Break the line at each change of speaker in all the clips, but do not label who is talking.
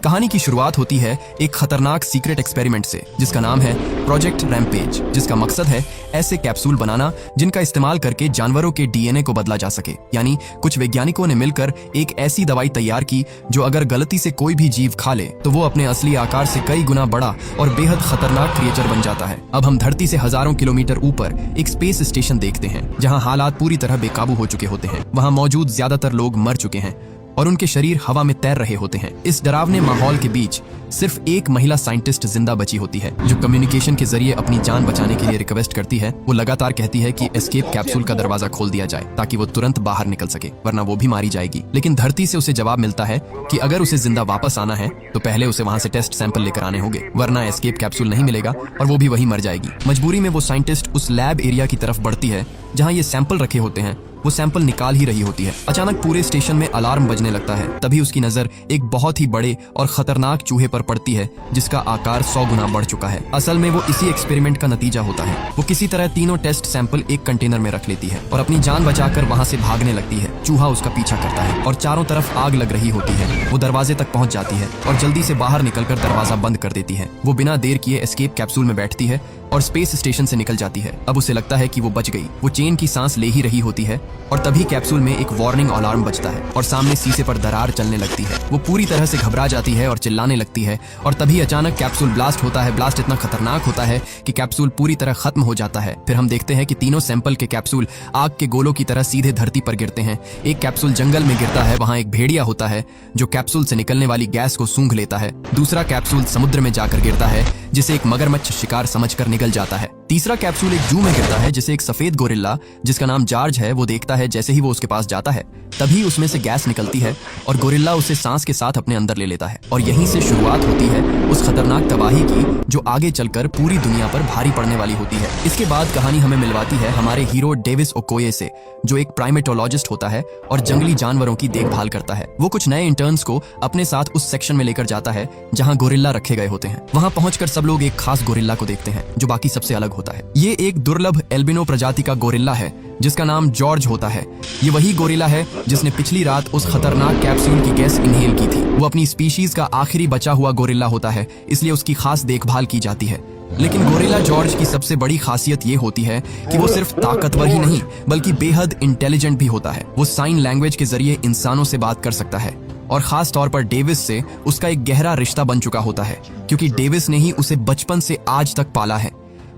कहानी की शुरुआत होती है एक खतरनाक सीक्रेट एक्सपेरिमेंट से जिसका नाम है प्रोजेक्ट रैम्पेज, जिसका मकसद है ऐसे कैप्सूल बनाना जिनका इस्तेमाल करके जानवरों के डीएनए को बदला जा सके। यानी कुछ वैज्ञानिकों ने मिलकर एक ऐसी दवाई तैयार की जो अगर गलती से कोई भी जीव खा ले तो वो अपने असली आकार से कई गुना बड़ा और बेहद खतरनाक क्रिएचर बन जाता है। अब हम धरती से हजारों किलोमीटर ऊपर एक स्पेस स्टेशन देखते हैं जहाँ हालात पूरी तरह बेकाबू हो चुके होते हैं। वहाँ मौजूद ज्यादातर लोग मर चुके हैं और उनके शरीर हवा में तैर रहे होते हैं। इस डरावने माहौल के बीच सिर्फ एक महिला साइंटिस्ट जिंदा बची होती है जो कम्युनिकेशन के जरिए अपनी जान बचाने के लिए रिक्वेस्ट करती है। वो लगातार कहती है कि एस्केप कैप्सूल का दरवाजा खोल दिया जाए ताकि वो तुरंत बाहर निकल सके, वरना वो भी मारी जाएगी। लेकिन धरती से उसे जवाब मिलता है कि अगर उसे जिंदा वापस आना है तो पहले उसे वहां से टेस्ट सैंपल लेकर आने होंगे, वरना एस्केप कैप्सूल नहीं मिलेगा और वो भी वही मर जाएगी। मजबूरी में वो साइंटिस्ट उस लैब एरिया की तरफ बढ़ती है जहाँ ये सैंपल रखे होते हैं। वो सैंपल निकाल ही रही होती है। अचानक पूरे स्टेशन में अलार्म बजने लगता है। तभी उसकी नजर एक बहुत ही बड़े और खतरनाक चूहे पर पड़ती है जिसका आकार 100 गुना बढ़ चुका है। असल में वो इसी एक्सपेरिमेंट का नतीजा होता है। वो किसी तरह तीनों टेस्ट सैंपल एक कंटेनर में रख लेती है और अपनी जान बचाकर वहां से भागने लगती है। चूहा उसका पीछा करता है और चारों तरफ आग लग रही होती है। वो दरवाजे तक पहुंच जाती है और जल्दी से बाहर निकलकर दरवाजा बंद कर देती है। वो बिना देर किए एस्केप कैप्सूल में बैठती है और स्पेस स्टेशन से निकल जाती है। अब उसे लगता है कि वो बच गई। वो चैन की सांस ले ही रही होती है और तभी कैप्सूल में एक वार्निंग अलार्म बजता है और सामने शीशे पर दरार चलने लगती है। वो पूरी तरह से घबरा जाती है और चिल्लाने लगती है और तभी अचानक कैप्सूल ब्लास्ट होता है। ब्लास्ट इतना खतरनाक होता है कि कैप्सूल पूरी तरह खत्म हो जाता है। फिर हम देखते हैं कि तीनों सैंपल के कैप्सूल आग के गोलों की तरह सीधे धरती पर गिरते हैं। एक कैप्सूल जंगल में गिरता है, वहां एक भेड़िया होता है जो कैप्सूल से निकलने वाली गैस को सूंघ लेता है। दूसरा कैप्सूल समुद्र में जाकर गिरता है जिसे एक मगरमच्छ शिकार समझकर निगल जाता है। तीसरा कैप्सूल एक जू में गिरता है जिसे एक सफेद गोरिल्ला जिसका नाम जॉर्ज है वो देखता है। जैसे ही वो उसके पास जाता है तभी उसमें से गैस निकलती है और गोरिल्ला उसे सांस के साथ अपने अंदर ले लेता है। और यहीं से शुरुआत होती है उस खतरनाक तबाही की जो आगे चलकर पूरी दुनिया पर भारी पड़ने वाली होती है। इसके बाद कहानी हमें मिलवाती है हमारे हीरो डेविस ओकोये से, जो एक प्राइमेटोलॉजिस्ट होता है और जंगली जानवरों की देखभाल करता है। वो कुछ नए इंटर्न्स को अपने साथ उस सेक्शन में लेकर जाता है जहाँ गोरिल्ला रखे गए होते हैं। वहाँ पहुंचकर सब लोग एक खास गोरिल्ला को देखते हैं जो बाकी सबसे अलग होता है। ये एक दुर्लभ एल्बिनो प्रजाति का गोरिल्ला है जिसका नाम जॉर्ज होता है। ये वही गोरिल्ला है जिसने पिछली रात उस खतरनाक कैप्सूल की गैस इनहेल की थी। वो अपनी स्पीशीज का आखिरी बचा हुआ गोरिल्ला होता है, इसलिए उसकी खास देखभाल की जाती है। लेकिन गोरिल्ला जॉर्ज की सबसे बड़ी खासियत ये होती है कि वो सिर्फ ताकतवर ही नहीं बल्कि बेहद इंटेलिजेंट भी होता है। वो साइन लैंग्वेज के जरिए इंसानों से बात कर सकता है और खास तौर पर डेविस से उसका एक गहरा रिश्ता बन चुका होता है क्योंकि डेविस ने ही उसे बचपन से आज तक पाला है।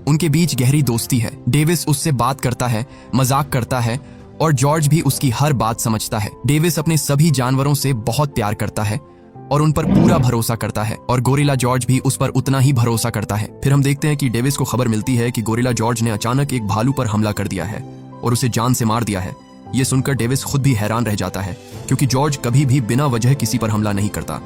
उनके बीच गहरी दोस्ती है। डेविस उससे बात करता है, मजाक करता है और जॉर्ज भी उसकी हर बात समझता है। डेविस अपने सभी जानवरों से बहुत प्यार करता है और उन पर पूरा भरोसा करता है और गोरिल्ला जॉर्ज भी उस पर उतना ही भरोसा करता है। फिर हम देखते हैं कि डेविस को खबर मिलती है कि गोरिल्ला जॉर्ज ने अचानक एक भालू पर हमला कर दिया है और उसे जान से मार दिया है। ये सुनकर डेविस खुद भी हैरान रह जाता है क्योंकि जॉर्ज कभी भी बिना वजह किसी पर हमला नहीं करता।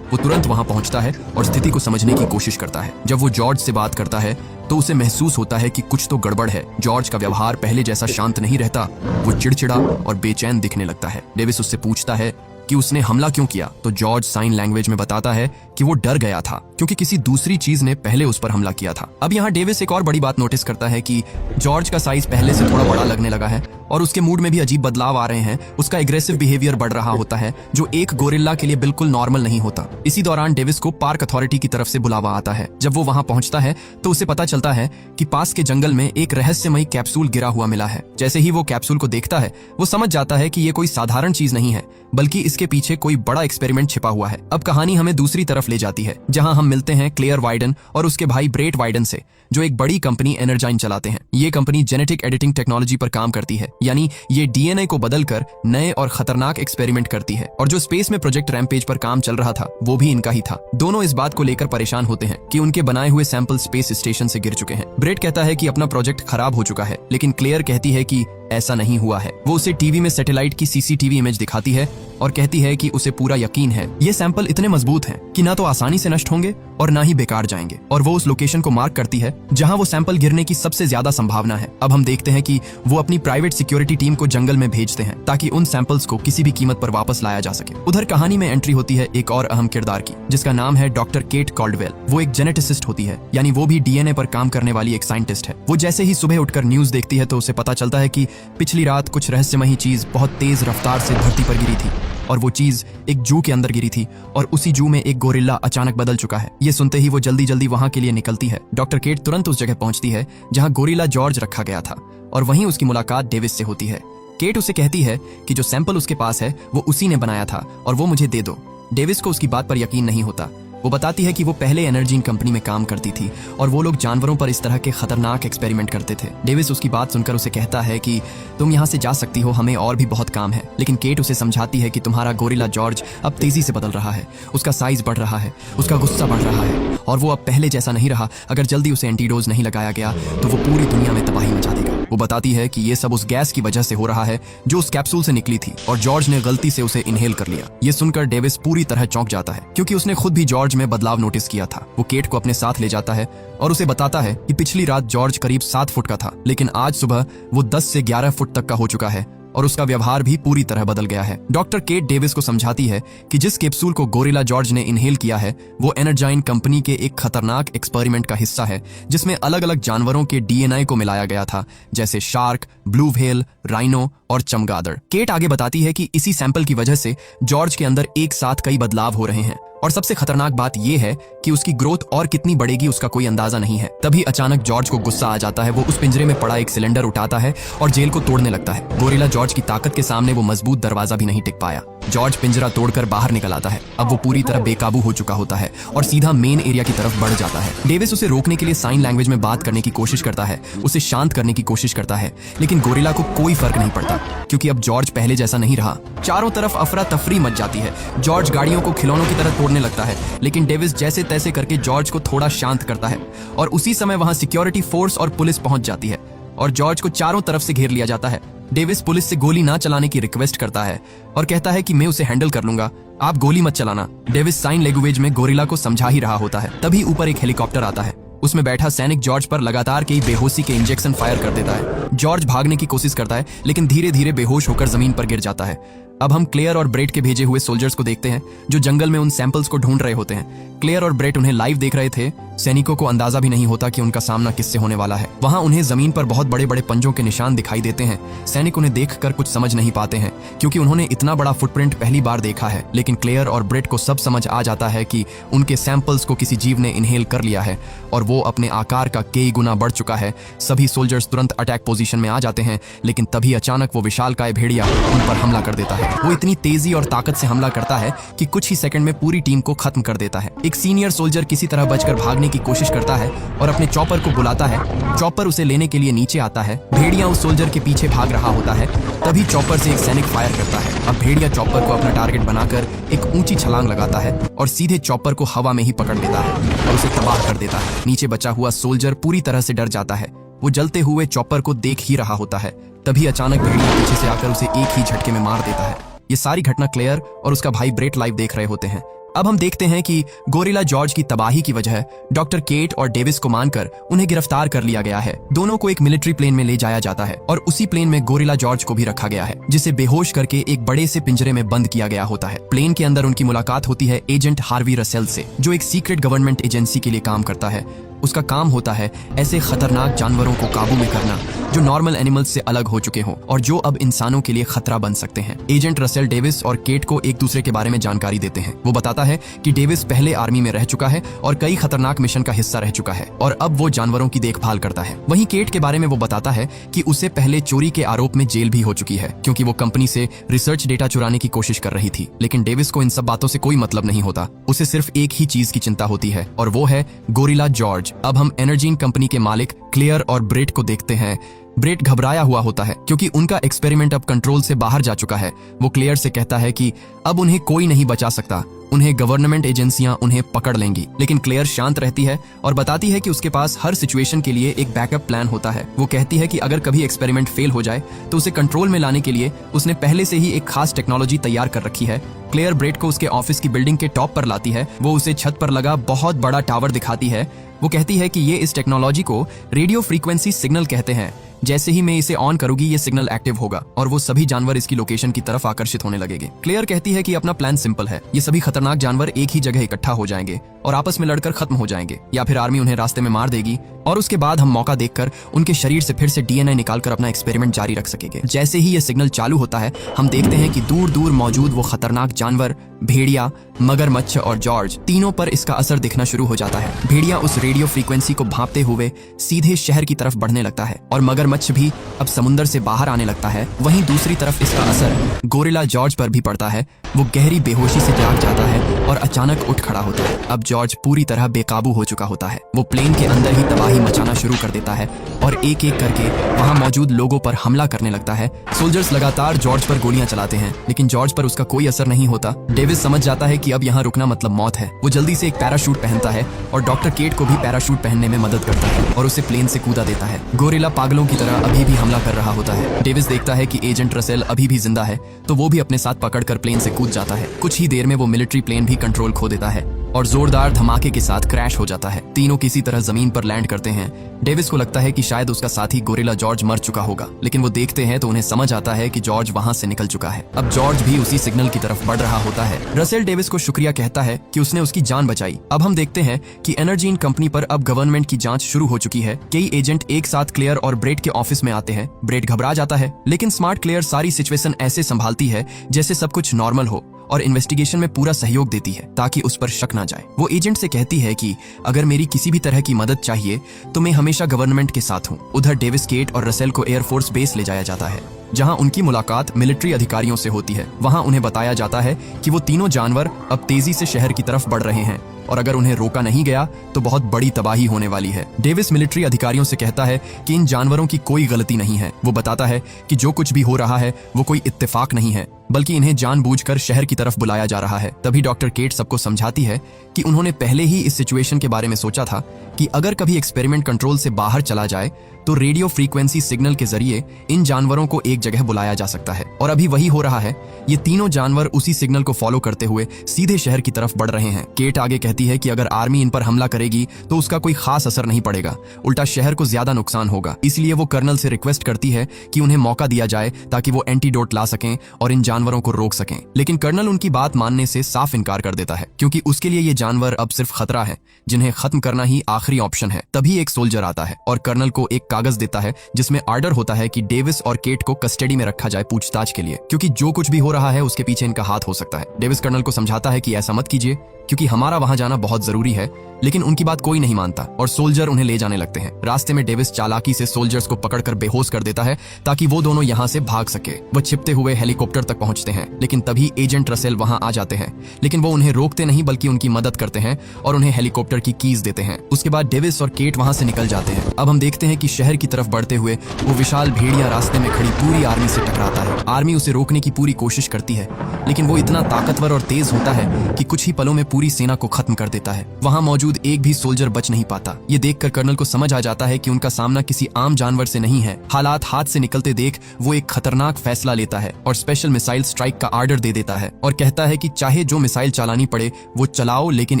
वो तुरंत वहां पहुंचता है और स्थिति को समझने की कोशिश करता है। जब वो जॉर्ज से बात करता है तो उसे महसूस होता है कि कुछ तो गड़बड़ है। जॉर्ज का व्यवहार पहले जैसा शांत नहीं रहता, वो चिड़चिड़ा और बेचैन दिखने लगता है। डेविस उससे पूछता है कि उसने हमला क्यों किया तो जॉर्ज साइन लैंग्वेज में बताता है कि वो डर गया था क्योंकि किसी दूसरी चीज ने पहले उस पर हमला किया था। अब यहाँ डेविस एक और बड़ी बात नोटिस करता है कि जॉर्ज का साइज पहले से थोड़ा बड़ा लगने लगा है और उसके मूड में भी अजीब बदलाव आ रहे हैं। उसका एग्रेसिव बिहेवियर बढ़ रहा होता है जो एक गोरिल्ला के लिए बिल्कुल नॉर्मल नहीं होता। इसी दौरान डेविस को पार्क अथॉरिटी की तरफ से बुलावा आता है। जब वो वहां पहुंचता है तो उसे पता चलता है कि पास के जंगल में एक रहस्यमयी कैप्सूल गिरा हुआ मिला है। जैसे ही वो कैप्सूल को देखता है वो समझ जाता है कि ये कोई साधारण चीज नहीं है बल्कि इसके पीछे कोई बड़ा एक्सपेरिमेंट छिपा हुआ है। अब कहानी हमें दूसरी तरफ ले जाती है जहां हम मिलते हैं क्लेयर वाइडन और उसके भाई ब्रेट वाइडन से, जो एक बड़ी कंपनी एनर्जाइन चलाते हैं। ये कंपनी जेनेटिक एडिटिंग टेक्नोलॉजी पर काम करती है, यानी ये डीएनए को बदलकर नए और खतरनाक एक्सपेरिमेंट करती है। और जो स्पेस में प्रोजेक्ट रैम्पेज पर काम चल रहा था वो भी इनका ही था। दोनों इस बात को लेकर परेशान होते हैं कि उनके बनाए हुए सैंपल स्पेस स्टेशन से गिर चुके हैं। ब्रेट कहता है कि अपना प्रोजेक्ट खराब हो चुका है, लेकिन क्लेयर कहती है कि ऐसा नहीं हुआ है। वो उसे टीवी में सैटेलाइट की सीसीटीवी इमेज दिखाती है और कहती है कि उसे पूरा यकीन है ये सैंपल इतने मजबूत हैं कि ना तो आसानी से नष्ट होंगे और ना ही बेकार जाएंगे। और वो उस लोकेशन को मार्क करती है जहां वो सैंपल गिरने की सबसे ज्यादा संभावना है। अब हम देखते हैं कि वो अपनी प्राइवेट सिक्योरिटी टीम को जंगल में भेजते हैं ताकि उन सैंपल्स को किसी भी कीमत पर वापस लाया जा सके। उधर कहानी में एंट्री होती है एक और अहम किरदार की जिसका नाम है डॉक्टर केट कॉल्डवेल। वो एक जेनेटिसिस्ट होती है, यानी वो भी डीएनए पर काम करने वाली एक साइंटिस्ट है। वो जैसे ही सुबह उठकर न्यूज देखती है तो उसे पता चलता है कि पिछली रात कुछ रहस्यमयी चीज बहुत तेज रफ्तार से धरती पर गिरी थी। और वो चीज एक जू के अंदर गिरी थी और उसी जू में एक गोरिल्ला अचानक बदल चुका है। ये सुनते ही वो जल्दी जल्दी वहां के लिए निकलती है। डॉक्टर केट तुरंत उस जगह पहुंचती है जहां गोरिल्ला जॉर्ज रखा गया था और वहीं उसकी मुलाकात डेविस से होती है। केट उसे कहती है कि जो सैंपल उसके पास है वो उसी ने बनाया था और वो मुझे दे दो। डेविस को उसकी बात पर यकीन नहीं होता। वो बताती है कि वो पहले एनर्जीन कंपनी में काम करती थी और वो लोग जानवरों पर इस तरह के खतरनाक एक्सपेरिमेंट करते थे। डेविस उसकी बात सुनकर उसे कहता है कि तुम यहाँ से जा सकती हो, हमें और भी बहुत काम है। लेकिन केट उसे समझाती है कि तुम्हारा गोरिल्ला जॉर्ज अब तेजी से बदल रहा है, उसका साइज बढ़ रहा है, उसका गुस्सा बढ़ रहा है और वो अब पहले जैसा नहीं रहा। अगर जल्दी उसे एंटीडोज नहीं लगाया गया तो वो पूरी दुनिया में तबाही मचा देगा। वो बताती है कि ये सब उस गैस की वजह से हो रहा है जो उस कैप्सूल से निकली थी और जॉर्ज ने गलती से उसे इनहेल कर लिया। ये सुनकर डेविस पूरी तरह चौंक जाता है क्योंकि उसने खुद भी जॉर्ज में बदलाव नोटिस किया था। वो केट को अपने साथ ले जाता है और उसे बताता है कि पिछली रात जॉर्ज करीब 7 फुट का था, लेकिन आज सुबह वो 10 से 11 फुट तक का हो चुका है और उसका व्यवहार भी पूरी तरह बदल गया है। डॉक्टर केट डेविस को समझाती है कि जिस कैप्सूल को गोरिल्ला जॉर्ज ने इनहेल किया है वो एनर्जाइन कंपनी के एक खतरनाक एक्सपेरिमेंट का हिस्सा है जिसमें अलग अलग जानवरों के डीएनए को मिलाया गया था, जैसे शार्क, ब्लू व्हेल, राइनो और चमगादड़। केट आगे बताती है कि इसी सैंपल की वजह से जॉर्ज के अंदर एक साथ कई बदलाव हो रहे हैं और सबसे खतरनाक बात यह है कि उसकी ग्रोथ और कितनी बढ़ेगी उसका कोई अंदाजा नहीं है। तभी अचानक जॉर्ज को गुस्सा आ जाता है। वो उस पिंजरे में पड़ा एक सिलेंडर उठाता है और जेल को तोड़ने लगता है। गोरिल्ला जॉर्ज की ताकत के सामने वो मजबूत दरवाजा भी नहीं टिक पाया। जॉर्ज पिंजरा तोड़कर बाहर निकल आता है। अब वो पूरी तरह बेकाबू हो चुका होता है और सीधा मेन एरिया की तरफ बढ़ जाता है। डेविस उसे रोकने के लिए साइन लैंग्वेज में बात करने की कोशिश करता है, उसे शांत करने की कोशिश करता है, लेकिन गोरिल्ला को कोई फर्क नहीं पड़ता क्योंकि अब जॉर्ज पहले जैसा नहीं रहा। चारों तरफ अफरा तफरी मच जाती है। जॉर्ज गाड़ियों को खिलौनों की तरह तोड़ने लगता है, लेकिन डेविस जैसे तैसे करके जॉर्ज को थोड़ा शांत करता है और उसी समय वहां सिक्योरिटी फोर्स और पुलिस पहुंच जाती है और जॉर्ज को चारों तरफ से घेर लिया जाता है। डेविस पुलिस से गोली ना चलाने की रिक्वेस्ट करता है और कहता है कि मैं उसे हैंडल कर लूंगा, आप गोली मत चलाना। डेविस साइन लैंग्वेज में गोरिल्ला को समझा ही रहा होता है। तभी ऊपर एक हेलीकॉप्टर आता है। उसमें बैठा सैनिक जॉर्ज पर लगातार कई बेहोशी के इंजेक्शन फायर कर देता है। जॉर्ज भागने की कोशिश करता है लेकिन धीरे धीरे बेहोश होकर जमीन पर गिर जाता है। अब हम क्लेयर और ब्रेट के भेजे हुए सोल्जर्स को देखते हैं जो जंगल में उन सैंपल्स को ढूंढ रहे होते हैं। क्लेयर और ब्रेट उन्हें लाइव देख रहे थे। सैनिकों को अंदाजा भी नहीं होता कि उनका सामना किससे होने वाला है। वहां उन्हें जमीन पर बहुत बड़े बड़े पंजों के निशान दिखाई देते हैं। सैनिक उन्हें देखकर कुछ समझ नहीं पाते हैं क्योंकि उन्होंने इतना बड़ा फुटप्रिंट पहली बार देखा है। लेकिन क्लेयर और ब्रेट को सब समझ आ जाता है कि उनके सैंपल्स को किसी जीव ने इनहेल कर लिया है और वो अपने आकार का कई गुना बढ़ चुका है। सभी सोल्जर्स तुरंत अटैक पोजीशन में आ जाते हैं, लेकिन तभी अचानक वो विशालकाय भेड़िया उन पर हमला कर देता है। वो इतनी तेजी और ताकत से हमला करता है कि कुछ ही सेकंड में पूरी टीम को खत्म कर देता है। एक सीनियर सोल्जर किसी तरह बचकर भागने की कोशिश करता है और अपने चॉपर को बुलाता है। चॉपर उसे लेने के लिए नीचे आता है। भेड़िया उस सोल्जर के पीछे भाग रहा होता है। तभी चॉपर से एक सैनिक फायर करता है। अब भेड़िया चॉपर को अपना टारगेट बनाकर एक ऊंची छलांग लगाता है और सीधे चॉपर को हवा में ही पकड़ लेता है और उसे तबाह कर देता है। नीचे बचा हुआ सोल्जर पूरी तरह से डर जाता है। वो जलते हुए चॉपर को देख ही रहा होता है। तभी अचानक भेड़िया पीछे से आकर उसे एक ही झटके में मार देता है। ये सारी घटना क्लेयर और उसका भाई ब्रेट लाइव देख रहे होते हैं। अब हम देखते हैं कि गोरिल्ला जॉर्ज की तबाही की वजह डॉक्टर केट और डेविस को मानकर उन्हें गिरफ्तार कर लिया गया है। दोनों को एक मिलिट्री प्लेन में ले जाया जाता है और उसी प्लेन में गोरिल्ला जॉर्ज को भी रखा गया है, जिसे बेहोश करके एक बड़े से पिंजरे में बंद किया गया होता है। प्लेन के अंदर उनकी मुलाकात होती है एजेंट हार्वी रसेल से, जो एक सीक्रेट गवर्नमेंट एजेंसी के लिए काम करता है। उसका काम होता है ऐसे खतरनाक जानवरों को काबू में करना जो नॉर्मल एनिमल्स से अलग हो चुके हों और जो अब इंसानों के लिए खतरा बन सकते हैं। एजेंट रसेल डेविस और केट को एक दूसरे के बारे में जानकारी देते हैं। वो बताता है कि डेविस पहले आर्मी में रह चुका है और कई खतरनाक मिशन का हिस्सा रह चुका है और अब वो जानवरों की देखभाल करता है। वहीं केट के बारे में वो बताता है कि उसे पहले चोरी के आरोप में जेल भी हो चुकी है क्योंकि वो कंपनी से रिसर्च डेटा चुराने की कोशिश कर रही थी। लेकिन डेविस को इन सब बातों से कोई मतलब नहीं होता। उसे सिर्फ एक ही चीज की चिंता होती है और वो है गोरिल्ला जॉर्ज। अब हम एनर्जीन कंपनी के मालिक क्लेयर और ब्रेट को देखते हैं। ब्रेट घबराया हुआ होता है क्योंकि उनका एक्सपेरिमेंट अब कंट्रोल से बाहर जा चुका है। वो क्लेयर से कहता है कि अब उन्हें कोई नहीं बचा सकता, उन्हें गवर्नमेंट एजेंसियां उन्हें पकड़ लेंगी। लेकिन क्लेयर शांत रहती है और बताती है कि उसके पास हर सिचुएशन के लिए एक बैकअप प्लान होता है। वो कहती है कि अगर कभी एक्सपेरिमेंट फेल हो जाए तो उसे कंट्रोल में लाने के लिए उसने पहले से ही एक खास टेक्नोलॉजी तैयार कर रखी है। क्लेयर ब्रेट को उसके ऑफिस की बिल्डिंग के टॉप पर लाती है। वो उसे छत पर लगा बहुत बड़ा टावर दिखाती है। वो कहती है कि ये इस टेक्नोलॉजी को रेडियो फ्रीक्वेंसी सिग्नल कहते हैं। जैसे ही मैं इसे ऑन करूंगी ये सिग्नल एक्टिव होगा और वो सभी जानवर इसकी लोकेशन की तरफ आकर्षित होने लगेंगे। क्लेयर कहती है कि अपना प्लान सिंपल है, ये सभी खतरनाक जानवर एक ही जगह इकट्ठा हो जाएंगे और आपस में लड़कर खत्म हो जाएंगे, या फिर आर्मी उन्हें रास्ते में मार देगी और उसके बाद हम मौका देखकर उनके शरीर से फिर से डीएनए निकालकर अपना एक्सपेरिमेंट जारी रख सकेंगे। जैसे ही ये सिग्नल चालू होता है, हम देखते हैं कि दूर दूर मौजूद वो खतरनाक जानवर, भेड़िया, मगरमच्छ और जॉर्ज, तीनों पर इसका असर दिखना शुरू हो जाता है। भेड़िया उस रेडियो फ्रीक्वेंसी को भांपते हुए सीधे शहर की तरफ बढ़ने लगता है और मगरमच्छ भी अब समुद्र से बाहर आने लगता है। वहीं दूसरी तरफ इसका असर गोरिल्ला जॉर्ज पर भी पड़ता है। वो गहरी बेहोशी से जाग जाता है और अचानक उठ खड़ा होता है। अब जॉर्ज पूरी तरह बेकाबू हो चुका होता है। वो प्लेन के अंदर ही तबाही मचाना शुरू कर देता है और एक एक करके वहां मौजूद लोगों पर हमला करने लगता है। सोल्जर्स लगातार जॉर्ज पर गोलियां चलाते हैं, लेकिन जॉर्ज पर उसका कोई असर नहीं होता। डेविस समझ जाता है कि अब यहाँ रुकना मतलब मौत है। वो जल्दी से एक पैराशूट पहनता है और डॉक्टर केट को भी पैराशूट पहनने में मदद करता है और उसे प्लेन से कूदा देता है। गोरिल्ला पागलों की तरह अभी भी हमला कर रहा होता है। डेविस देखता है कि एजेंट रसेल अभी भी जिंदा है, तो वो भी अपने साथ पकड़कर प्लेन से कूद जाता है। कुछ ही देर में वो मिलिट्री प्लेन भी कंट्रोल खो देता है और जोरदार धमाके के साथ क्रैश हो जाता है। तीनों किसी तरह जमीन पर लैंड करते हैं। डेविस को लगता है कि शायद उसका साथी गोरिल्ला जॉर्ज मर चुका होगा, लेकिन वो देखते हैं तो उन्हें समझ आता है कि जॉर्ज वहां से निकल चुका है। अब जॉर्ज भी उसी सिग्नल की तरफ बढ़ रहा होता है। रसेल डेविस को शुक्रिया कहता है कि उसने उसकी जान बचाई। अब हम देखते हैं कि एनर्जीन कंपनी पर अब गवर्नमेंट की जांच शुरू हो चुकी है। कई एजेंट एक साथ क्लेयर और ब्रेड के ऑफिस में आते हैं। ब्रेड घबरा जाता है, लेकिन स्मार्ट क्लेयर सारी सिचुएशन ऐसे संभालती है जैसे सब कुछ नॉर्मल हो और इन्वेस्टिगेशन में पूरा सहयोग देती है ताकि उस पर शक ना जाए। वो एजेंट से कहती है कि अगर मेरी किसी भी तरह की मदद चाहिए तो मैं हमेशा गवर्नमेंट के साथ हूँ। उधर डेविस, केट और रसेल को एयरफोर्स बेस ले जाया जाता है, जहां उनकी मुलाकात मिलिट्री अधिकारियों से होती है। वहां उन्हें बताया जाता है कि वो तीनों जानवर अब तेजी से शहर की तरफ बढ़ रहे हैं और अगर उन्हें रोका नहीं गया तो बहुत बड़ी तबाही होने वाली है। डेविस मिलिट्री अधिकारियों से कहता है कि इन जानवरों की कोई गलती नहीं है। वो बताता है कि जो कुछ भी हो रहा है वो कोई इत्तेफाक नहीं है, बल्कि इन्हें जानबूझकर शहर की तरफ बुलाया जा रहा है। तभी डॉक्टर केट सबको समझाती है कि उन्होंने पहले ही इस सिचुएशन के बारे में सोचा था कि अगर कभी एक्सपेरिमेंट कंट्रोल से बाहर चला जाए तो रेडियो फ्रीक्वेंसी सिग्नल के जरिए इन जानवरों को एक जगह बुलाया जा सकता है, और अभी वही हो रहा है। ये तीनों जानवर उसी सिग्नल को फॉलो करते हुए सीधे शहर की तरफ बढ़ रहे हैं। केट आगे कहती है कि अगर आर्मी इन पर हमला करेगी तो उसका कोई खास असर नहीं पड़ेगा, उल्टा शहर को ज्यादा नुकसान होगा। इसलिए वो कर्नल से रिक्वेस्ट करती है कि उन्हें मौका दिया जाए ताकि वो एंटीडोट ला सकें और इन जानवरों को रोक सकें। लेकिन कर्नल उनकी बात मानने से साफ इनकार कर देता है, क्योंकि उसके लिए ये जानवर अब सिर्फ खतरा है जिन्हें खत्म करना ही आखिरी ऑप्शन है। तभी एक सोल्जर आता है और कर्नल को एक कागज देता है जिसमें ऑर्डर होता है कि डेविस और केट को कस्टडी में रखा जाए पूछताछ के लिए, क्योंकि जो कुछ भी हो रहा है उसके पीछे इनका हाथ हो सकता है। डेविस कर्नल को समझाता है कि ऐसा मत कीजिए क्योंकि हमारा वहां जाना बहुत जरूरी है, लेकिन उनकी बात कोई नहीं मानता और सोल्जर उन्हें ले जाने लगते हैं। रास्ते में डेविस चालाकी से सोल्जर्स को पकड़कर बेहोश कर देता है ताकि वो दोनों यहाँ से भाग सके। वो छिपते हुए हेलीकॉप्टर तक पहुंचते हैं, लेकिन तभी एजेंट रसेल वहां आ जाते हैं, लेकिन वो उन्हें रोकते नहीं बल्कि उनकी मदद करते हैं और उन्हें हेलीकॉप्टर की कीज देते हैं। उसके बाद डेविस और केट वहां से निकल जाते हैं। अब हम देखते हैं कि शहर की तरफ बढ़ते हुए वो विशाल भेड़िया रास्ते में खड़ी पूरी आर्मी से टकराता है। आर्मी उसे रोकने की पूरी कोशिश करती है, लेकिन वो इतना ताकतवर और तेज होता है कि कुछ ही पलों में पूरी सेना को खत्म कर देता है। वहां मौजूद एक भी सोल्जर बच नहीं पाता। ये देखकर कर्नल को समझ आ जाता है कि उनका सामना किसी आम जानवर से नहीं है। हालात हाथ से निकलते देख वो एक खतरनाक फैसला लेता है और स्पेशल मिसाइल स्ट्राइक का ऑर्डर दे देता है और कहता है कि चाहे जो मिसाइल चलानी पड़े वो चलाओ, लेकिन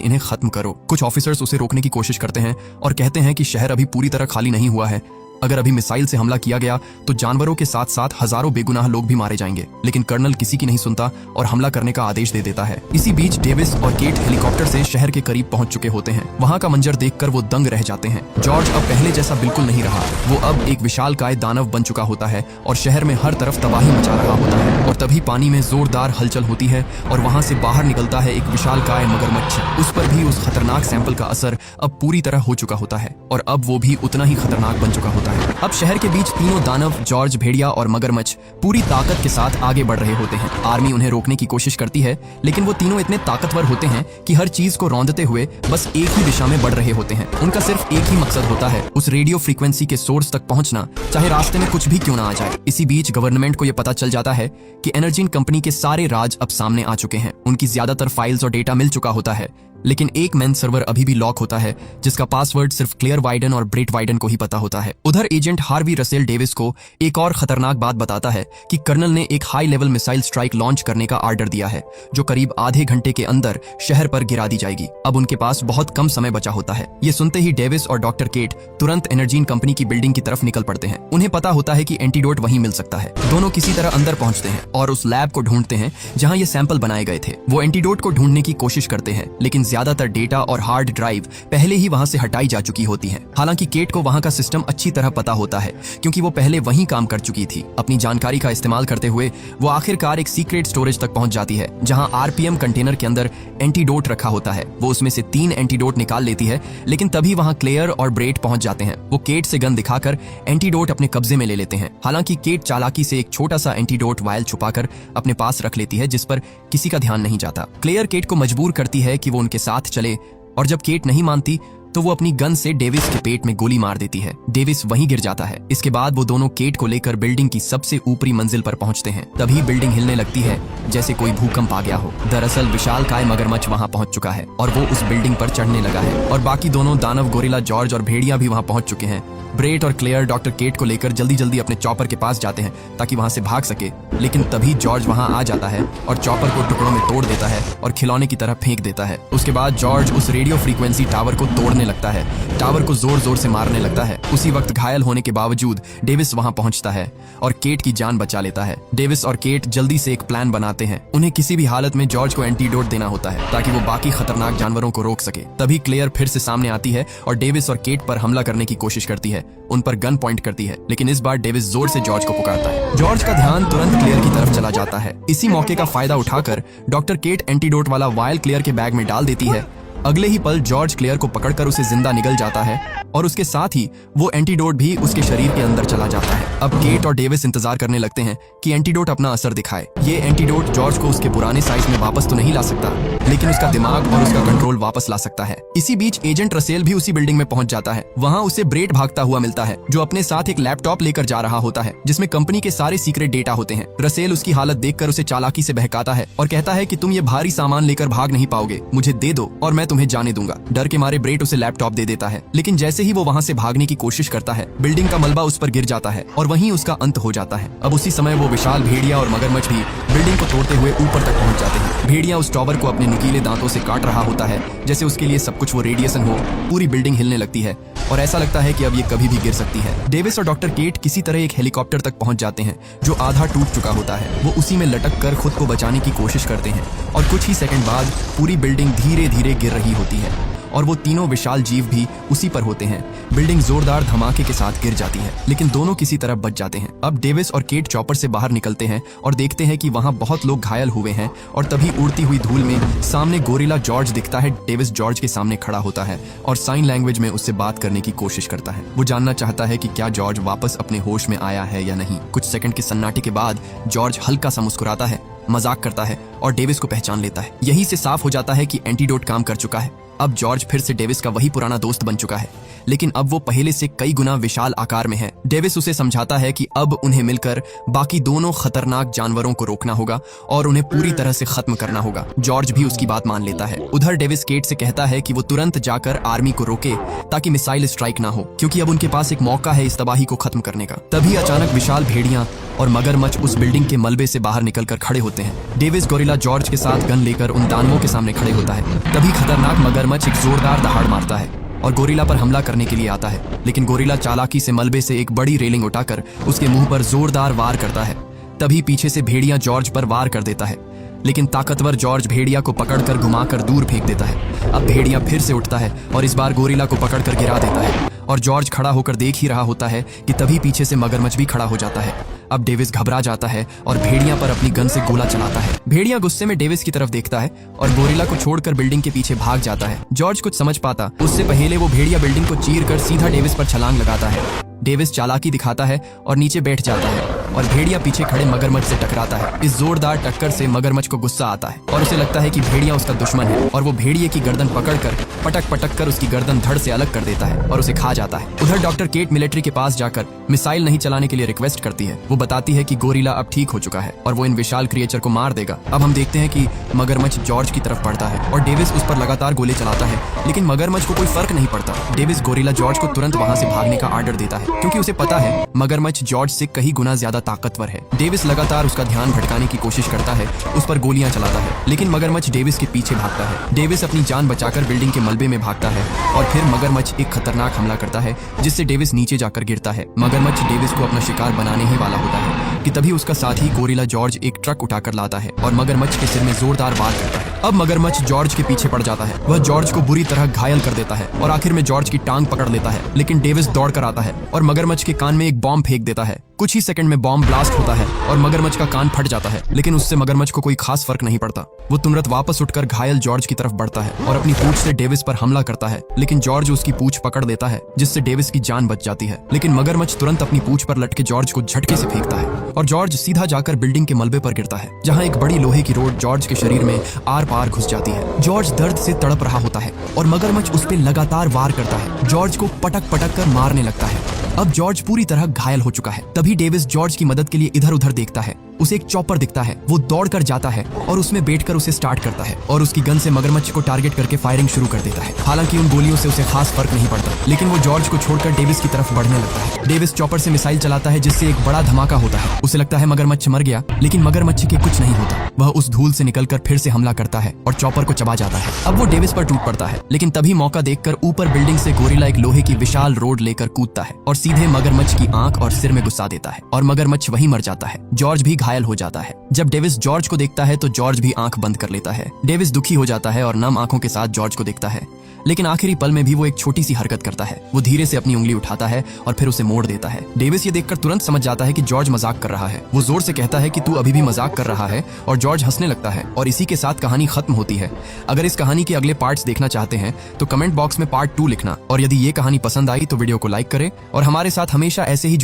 इन्हें खत्म करो। कुछ ऑफिसर्स उसे रोकने की कोशिश करते हैं और कहते हैं कि शहर अभी पूरी तरह खाली नहीं हुआ है। अगर अभी मिसाइल से हमला किया गया तो जानवरों के साथ साथ हजारों बेगुनाह लोग भी मारे जाएंगे, लेकिन कर्नल किसी की नहीं सुनता और हमला करने का आदेश दे देता है। इसी बीच डेविस और केट हेलीकॉप्टर से शहर के करीब पहुंच चुके होते हैं। वहां का मंजर देखकर वो दंग रह जाते हैं। जॉर्ज अब पहले जैसा बिल्कुल नहीं रहा। वो अब एक विशालकाय दानव बन चुका होता है और शहर में हर तरफ तबाही मचा रहा होता है। और तभी पानी में जोरदार हलचल होती है और वहां से बाहर निकलता है एक विशालकाय मगरमच्छ। उस पर भी उस खतरनाक सैंपल का असर अब पूरी तरह हो चुका होता है और अब वो भी उतना ही खतरनाक बन चुका होता है। अब शहर के बीच तीनों दानव, जॉर्ज, भेड़िया और मगरमच्छ पूरी ताकत के साथ आगे बढ़ रहे होते हैं। आर्मी उन्हें रोकने की कोशिश करती है, लेकिन वो तीनों इतने ताकतवर होते हैं कि हर चीज को रौंदते हुए बस एक ही दिशा में बढ़ रहे होते हैं। उनका सिर्फ एक ही मकसद होता है, उस रेडियो फ्रीक्वेंसी के सोर्स तक पहुंचना, चाहे रास्ते में कुछ भी क्यों ना आ जाए। इसी बीच गवर्नमेंट को यह पता चल जाता है कि एनर्जीन कंपनी के सारे राज अब सामने आ चुके हैं। उनकी ज्यादातर फाइल्स और डेटा मिल चुका होता है। लेकिन एक मेन सर्वर अभी भी लॉक होता है, जिसका पासवर्ड सिर्फ क्लेयर वाइडन और ब्रेट वाइडन को ही पता होता है। उधर एजेंट हार्वी रसेल डेविस को एक और खतरनाक बात बताता है कि कर्नल ने एक high level missile strike launch करने का ऑर्डर दिया है, जो करीब आधे घंटे के अंदर शहर पर गिरा दी जाएगी। अब उनके पास बहुत कम समय बचा होता है। ये सुनते ही डेविस और डॉक्टर केट तुरंत एनर्जीन कंपनी की बिल्डिंग की तरफ निकल पड़ते हैं। उन्हें पता होता है कि एंटीडोट वहीं मिल सकता है। दोनों किसी तरह अंदर पहुंचते हैं और उस लैब को ढूंढते हैं जहां ये सैंपल बनाए गए थे। वो एंटीडोट को ढूंढने की कोशिश करते हैं, लेकिन ज्यादातर डेटा और हार्ड ड्राइव पहले ही वहां से हटाई जा चुकी होती हैं। हालांकि केट को वहां का सिस्टम अच्छी तरह पता होता है, क्योंकि वो पहले वहीं काम कर चुकी थी। अपनी जानकारी का इस्तेमाल करते हुए वो आखिरकार एक सीक्रेट स्टोरेज तक पहुंच जाती है, जहां आरपीएम कंटेनर के अंदर एंटीडोट रखा होता है। वो उसमें से 3 एंटीडोट निकाल लेती है, लेकिन तभी वहां क्लेयर और ब्रेट पहुंच जाते हैं। वो केट से गन दिखाकर एंटीडोट अपने कब्जे में ले लेते हैं। हालांकि केट चालाकी से एक छोटा सा एंटीडोट वायल छुपाकर अपने पास रख लेती है, जिस पर किसी का ध्यान नहीं जाता। क्लेयर केट को मजबूर करती है कि वो उनके साथ चले, और जब केट नहीं मानती तो वो अपनी गन से डेविस के पेट में गोली मार देती है। डेविस वहीं गिर जाता है। इसके बाद वो दोनों केट को लेकर बिल्डिंग की सबसे ऊपरी मंजिल पर पहुंचते हैं। तभी बिल्डिंग हिलने लगती है जैसे कोई भूकंप आ गया हो। दरअसल विशालकाय मगरमच्छ वहां पहुंच चुका है और वो उस बिल्डिंग पर चढ़ने लगा है, और बाकी दोनों दानव गोरिल्ला जॉर्ज और भेड़िया भी वहां पहुंच चुके हैं। ब्रेट और क्लेयर डॉक्टर केट को लेकर जल्दी जल्दी अपने चॉपर के पास जाते हैं ताकि वहां से भाग सके, लेकिन तभी जॉर्ज वहां आ जाता है और चॉपर को टुकड़ों में तोड़ देता है और खिलौने की तरह फेंक देता है। उसके बाद जॉर्ज उस रेडियो फ्रीक्वेंसी टावर को तोड़ने लगता है, टावर को जोर जोर से मारने लगता है। उसी वक्त घायल होने के बावजूद डेविस वहां पहुंचता है और केट की जान बचा लेता है। डेविस और केट जल्दी से एक प्लान बनाते हैं। उन्हें किसी भी हालत में जॉर्ज को एंटीडोट देना होता है ताकि वो बाकी खतरनाक जानवरों को रोक सके। तभी क्लेयर फिर से सामने आती है और डेविस और केट पर हमला करने की कोशिश करती है, उन पर गन पॉइंट करती है, लेकिन इस बार डेविस जोर से जॉर्ज को पुकारता है। जॉर्ज का ध्यान तुरंत क्लेयर की तरफ चला जाता है। इसी मौके का फायदा उठाकर डॉक्टर केट एंटीडोट वाला वायल क्लेयर के बैग में डाल देती है। अगले ही पल जॉर्ज क्लेयर को पकड़कर उसे जिंदा निगल जाता है और उसके साथ ही वो एंटीडोट भी उसके शरीर के अंदर चला जाता है। अब केट और डेविस इंतजार करने लगते हैं कि एंटीडोट अपना असर दिखाए। ये एंटीडोट जॉर्ज को उसके पुराने साइज में वापस तो नहीं ला सकता, लेकिन उसका दिमाग और उसका कंट्रोल वापस ला सकता है। इसी बीच एजेंट रसेल भी उसी बिल्डिंग में पहुंच जाता है। वहां उसे ब्रेट भागता हुआ मिलता है, जो अपने साथ एक लैपटॉप लेकर जा रहा होता है जिसमें कंपनी के सारे सीक्रेट डेटा होते हैं। रसेल उसकी हालत देखकर उसे चालाकी से बहकाता है और कहता है कि तुम ये भारी सामान लेकर भाग नहीं पाओगे, मुझे दे दो और मैं तुम्हें जाने दूंगा। डर के मारे ब्रेट उसे लैपटॉप दे देता है, लेकिन जैसे ही वो वहां से भागने की कोशिश करता है, बिल्डिंग का मलबा उस पर गिर जाता है और वहीं उसका अंत हो जाता है। अब उसी समय वो विशाल भेड़िया और मगरमच्छ भी बिल्डिंग को तोड़ते हुए ऊपर तक पहुंच जाते हैं। भेड़िया उस टॉवर को अपने नुकीले दांतों से काट रहा होता है, जैसे उसके लिए सब कुछ वो रेडिएशन हो। पूरी बिल्डिंग हिलने लगती है और ऐसा लगता है कि अब ये कभी भी गिर सकती है। डेविस और डॉक्टर केट किसी तरह एक हेलीकॉप्टर तक पहुंच जाते हैं जो आधा टूट चुका होता है। वो उसी में लटक कर खुद को बचाने की कोशिश करते हैं और कुछ ही सेकंड बाद पूरी बिल्डिंग धीरे धीरे गिर रही होती है और वो तीनों विशाल जीव भी उसी पर होते हैं। बिल्डिंग जोरदार धमाके के साथ गिर जाती है, लेकिन दोनों किसी तरह बच जाते हैं। अब डेविस और केट चॉपर से बाहर निकलते हैं और देखते हैं कि वहां बहुत लोग घायल हुए हैं, और तभी उड़ती हुई धूल में सामने गोरिल्ला जॉर्ज दिखता है। डेविस जॉर्ज के सामने खड़ा होता है और साइन लैंग्वेज में उससे बात करने की कोशिश करता है। वो जानना चाहता है कि क्या जॉर्ज वापस अपने होश में आया है या नहीं। कुछ सेकंड के सन्नाटे के बाद जॉर्ज हल्का सा मुस्कुराता है, मजाक करता है और डेविस को पहचान लेता है। यहीं से साफ हो जाता है कि एंटीडोट काम कर चुका है। अब जॉर्ज फिर से डेविस का वही पुराना दोस्त बन चुका है, लेकिन अब वो पहले से कई गुना विशाल आकार में है। डेविस उसे समझाता है कि अब उन्हें मिलकर बाकी दोनों खतरनाक जानवरों को रोकना होगा और उन्हें पूरी तरह से खत्म करना होगा। जॉर्ज भी उसकी बात मान लेता है। उधर डेविस केट से कहता है कि वो तुरंत जाकर आर्मी को रोके ताकि मिसाइल स्ट्राइक ना हो, क्योंकि अब उनके पास एक मौका है इस तबाही को खत्म करने का। तभी अचानक विशाल भेड़िया और मगरमच्छ उस बिल्डिंग के मलबे से बाहर निकलकर खड़े होते हैं। डेविस गोरिल्ला जॉर्ज के साथ गन लेकर उन दानवों के सामने खड़े होता है। तभी खतरनाक मगरमच्छ एक जोरदार दहाड़ मारता है और गोरिल्ला पर हमला करने के लिए आता है, लेकिन गोरिल्ला चालाकी से मलबे से एक बड़ी रेलिंग उठाकर उसके मुंह पर जोरदार वार करता है। तभी पीछे से भेड़िया जॉर्ज पर वार कर देता है, लेकिन ताकतवर जॉर्ज भेड़िया को पकड़कर घुमाकर दूर फेंक देता है। अब भेड़िया फिर से उठता है और इस बार गोरिल्ला को पकड़कर गिरा देता है, और जॉर्ज खड़ा होकर देख ही रहा होता है कि तभी पीछे से मगरमच्छ भी खड़ा हो जाता है। अब डेविस घबरा जाता है और भेड़िया पर अपनी गन से गोला चलाता है। भेड़िया गुस्से में डेविस की तरफ देखता है और गोरिल्ला को छोड़कर बिल्डिंग के पीछे भाग जाता है। जॉर्ज कुछ समझ पाता उससे पहले वो भेड़िया बिल्डिंग को चीर कर सीधा डेविस पर छलांग लगाता है। डेविस चालाकी दिखाता है और नीचे बैठ जाता है, और भेड़िया पीछे खड़े मगरमच्छ से टकराता है। इस जोरदार टक्कर से मगरमच्छ को गुस्सा आता है और उसे लगता है कि भेड़िया उसका दुश्मन है और वो भेड़िए की गर्दन पकड़कर पटक कर उसकी गर्दन धड़ से अलग कर देता है और उसे खा जाता है। उधर डॉक्टर केट मिलिट्री के पास जाकर मिसाइल नहीं चलाने के लिए रिक्वेस्ट करती है। वो बताती है कि गोरिल्ला अब ठीक हो चुका है और वो इन विशाल क्रिएचर को मार देगा। अब हम देखते हैं कि मगरमच्छ जॉर्ज की तरफ बढ़ता है और डेविस उस पर लगातार गोली चलाता है, लेकिन मगरमच्छ को कोई फर्क नहीं पड़ता। डेविस गोरिल्ला जॉर्ज को तुरंत वहां से भागने का आर्डर देता है क्योंकि उसे पता है मगरमच्छ जॉर्ज से कई गुना ज्यादा ताकतवर है। डेविस लगातार उसका ध्यान भटकाने की कोशिश करता है, उस पर गोलियां चलाता है, लेकिन मगरमच्छ डेविस के पीछे भागता है। डेविस अपनी जान बचाकर बिल्डिंग के मलबे में भागता है और फिर मगरमच्छ एक खतरनाक हमला करता है जिससे डेविस नीचे जाकर गिरता है। मगरमच्छ डेविस को अपना शिकार बनाने ही वाला होता है कि तभी उसका साथी गोरिल्ला जॉर्ज एक ट्रक उठाकर लाता है और मगरमच्छ के सिर में जोरदार वार करता है। अब मगरमच्छ जॉर्ज के पीछे पड़ जाता है। वह जॉर्ज को बुरी तरह घायल कर देता है और आखिर में जॉर्ज की टांग पकड़ लेता है, लेकिन डेविस दौड़ कर आता है और मगरमच्छ के कान में एक बॉम्ब फेंक देता है। कुछ ही सेकंड में बॉम्ब ब्लास्ट होता है और मगरमच्छ का कान फट जाता है, लेकिन उससे मगरमच्छ को कोई खास फर्क नहीं पड़ता। वो तुरंत वापस उठकर घायल जॉर्ज की तरफ बढ़ता है और अपनी पूंछ से डेविस पर हमला करता है, लेकिन जॉर्ज उसकी पूंछ पकड़ लेता है जिससे डेविस की जान बच जाती है। लेकिन मगरमच्छ तुरंत अपनी पूंछ पर लटके जॉर्ज को झटके से फेंकता है और जॉर्ज सीधा जाकर बिल्डिंग के मलबे पर गिरता है, जहां एक बड़ी लोहे की रोड जॉर्ज के शरीर में आर पार घुस जाती है। जॉर्ज दर्द से तड़प रहा होता है और मगरमच्छ उस पर लगातार वार करता है, जॉर्ज को पटक कर मारने लगता है। अब जॉर्ज पूरी तरह घायल हो चुका है। तभी डेविस जॉर्ज की मदद के लिए इधर उधर देखता है। उसे एक चॉपर दिखता है। वो दौड़कर जाता है और उसमें बैठकर उसे स्टार्ट करता है और उसकी गन से मगरमच्छ को टारगेट करके फायरिंग शुरू कर देता है। हालांकि उन गोलियों से उसे खास फर्क नहीं पड़ता, लेकिन वो जॉर्ज को छोड़कर डेविस की तरफ बढ़ने लगता है। डेविस चॉपर से मिसाइल चलाता है जिससे एक बड़ा धमाका होता है। उसे लगता है मगरमच्छ मर गया, लेकिन मगरमच्छ के कुछ नहीं होता। वह उस धूल से निकलकर फिर से हमला करता है और चॉपर को चबा जाता है। अब वो डेविस पर टूट पड़ता है, लेकिन तभी मौका देखकर ऊपर बिल्डिंग से गोरिल्ला एक लोहे की विशाल रोड लेकर कूदता है और सीधे मगरमच्छ की आंख और सिर में घुसा देता है और मगरमच्छ वहीं मर जाता है। जॉर्ज भी घायल हो जाता है। जब डेविस जॉर्ज को देखता है तो जॉर्ज भी आंख बंद कर लेता है। डेविस दुखी हो जाता है और नम आंखों के साथ जॉर्ज को देखता है, लेकिन आखिरी पल में भी वो एक छोटी सी हरकत करता है। वो धीरे से अपनी उंगली उठाता है और फिर उसे मोड़ देता है। डेविस ये देखकर तुरंत समझ जाता है कि जॉर्ज मजाक कर रहा है। वो जोर से कहता है कि तू अभी भी मजाक कर रहा है और जॉर्ज हंसने लगता है और इसी के साथ कहानी खत्म होती है। अगर इस कहानी के अगले पार्ट्स देखना चाहते हैं तो कमेंट बॉक्स में पार्ट 2 लिखना और यदि ये कहानी पसंद आई तो वीडियो को लाइक करें और हमारे साथ हमेशा ऐसे ही